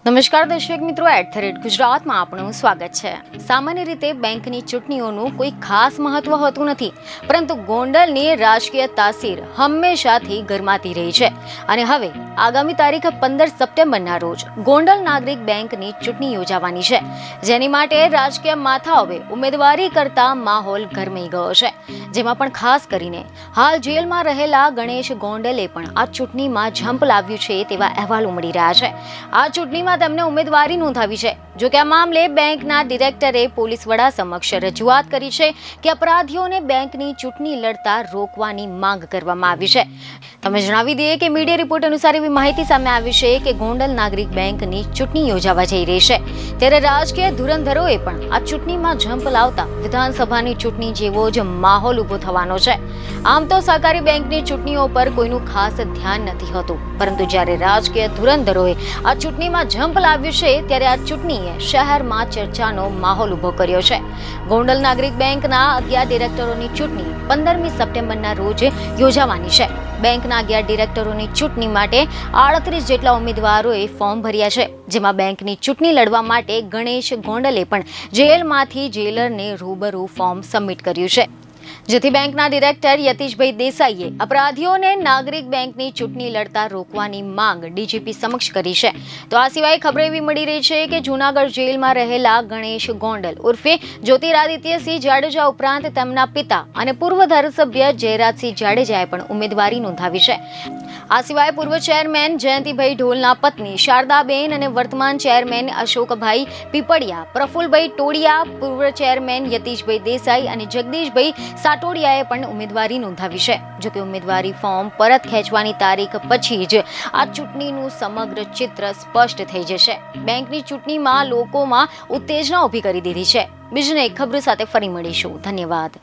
નમસ્કાર દર્શક મિત્રો, @ગુજરાતમાં આપનું સ્વાગત છે। સામાન્ય રીતે બેંકની ચૂંટણીઓનું કોઈ ખાસ મહત્વ હોતું નથી, પરંતુ ગોંડલની રાજકીય તાસીર હંમેશાથી ગરમાતી રહી છે અને હવે આગામી તારીખ 15 સપ્ટેમ્બરના રોજ ગોંડલ નાગરિક બેંકની ચૂંટણી યોજાવાની છે, જેની માટે રાજકીય માથાઓએ ઉમેદવારી કરતા માહોલ ગરમાઈ ગયો છે। જેમાં પણ ખાસ કરીને હાલ જેલમાં રહેલા ગણેશ ગોંડલે પણ આ ચૂંટણીમાં ઝંપ લાવ્યું છે તેવા અહેવાલો મળી રહ્યા છે। આ ચૂંટણીમાં તેમને ઉમેદવારી નોંધાવી છે। જો કે આ મામલે બેંકના ડિરેક્ટરે પોલીસ વડા સમક્ષ રજૂઆત કરી છે કે અપરાધીઓને બેંકની ચૂંટણી લડતા રોકવાની માંગ કરવામાં આવી છે। તમે જણાવી દઈએ કે મીડિયા રિપોર્ટ અનુસાર એવી માહિતી સામે આવી છે કે ગોંડલ નાગરિક બેંકની ચૂંટણી યોજાવા જઈ રહી છે, ત્યારે રાજકીય ધુરંધરોએ પણ આ ચૂંટણીમાં ઝંપ લાવતા વિધાનસભાની ચૂંટણી જેવો જ માહોલ ઉભો થવાનો છે। આમ તો સહકારી બેંકની ચૂંટણીઓ પર કોઈનું ખાસ ધ્યાન નથી હોતું, પરંતુ જ્યારે રાજકીય ધુરંધરોએ આ ચૂંટણીમાં ઝંપ લાવ્યું છે, ત્યારે આ ચૂંટણીએ શહેરમાં ચર્ચાનો માહોલ ઉભો કર્યો છે। ગોંડલ નાગરિક બેંકના 11 ડિરેક્ટરોની ચૂંટણી 15મી સપ્ટેમ્બરના રોજ યોજાવાની છે। બેંકના 11 ડિરેક્ટરોની ચૂંટણી માટે 38 જેટલા ઉમેદવારોએ ફોર્મ ભર્યા છે, જેમાં બેંકની ચૂંટણી લડવા માટે ગણેશ ગોંડલે પણ જેલમાંથી જેલરને રૂબરૂ ફોર્મ સબમિટ કર્યું છે, જેથી બેંકના ડિરેક્ટર યતીશભાઈ દેસાઈએ અપરાધીઓને નાગરિક બેંકની ચૂંટણી લડતા રોકવાની માંગ ડીજીપી સમક્ષ કરી છે। તો આ સિવાય ખબર એવી મળી રહી છે કે જૂનાગઢ જેલમાં રહેલા ગણેશ ગોંડલ ઉર્ફે જ્યોતિરાદિત્યસિંહ જાડેજા ઉપરાંત તેમના પિતા અને પૂર્વ ધારાસભ્ય જયરાજસિંહ જાડેજાએ પણ ઉમેદવારી નોંધાવી છે। આ સિવાય પૂર્વ ચેરમેન જયંતિભાઈ ઢોલના પત્ની શારદાબેન અને વર્તમાન ચેરમેન અશોકભાઈ પીપળિયા, પ્રફુલભાઈ ટોડિયા, પૂર્વ ચેરમેન યતીશભાઈ દેસાઈ અને જગદીશભાઈ સાટોડિયાએ પણ ઉમેદવારી નોંધાવી છે। જો કે ઉમેદવારી ફોર્મ પરત ખેંચવાની તારીખ પછી જ આ ચૂંટણીનું સમગ્ર ચિત્ર સ્પષ્ટ થઈ જશે। બેંકની ચૂંટણીમાં લોકોમાં ઉત્તેજના ઊભી કરી દીધી છે। બીજી એક ખબર સાથે ફરી મળીશું। ધન્યવાદ।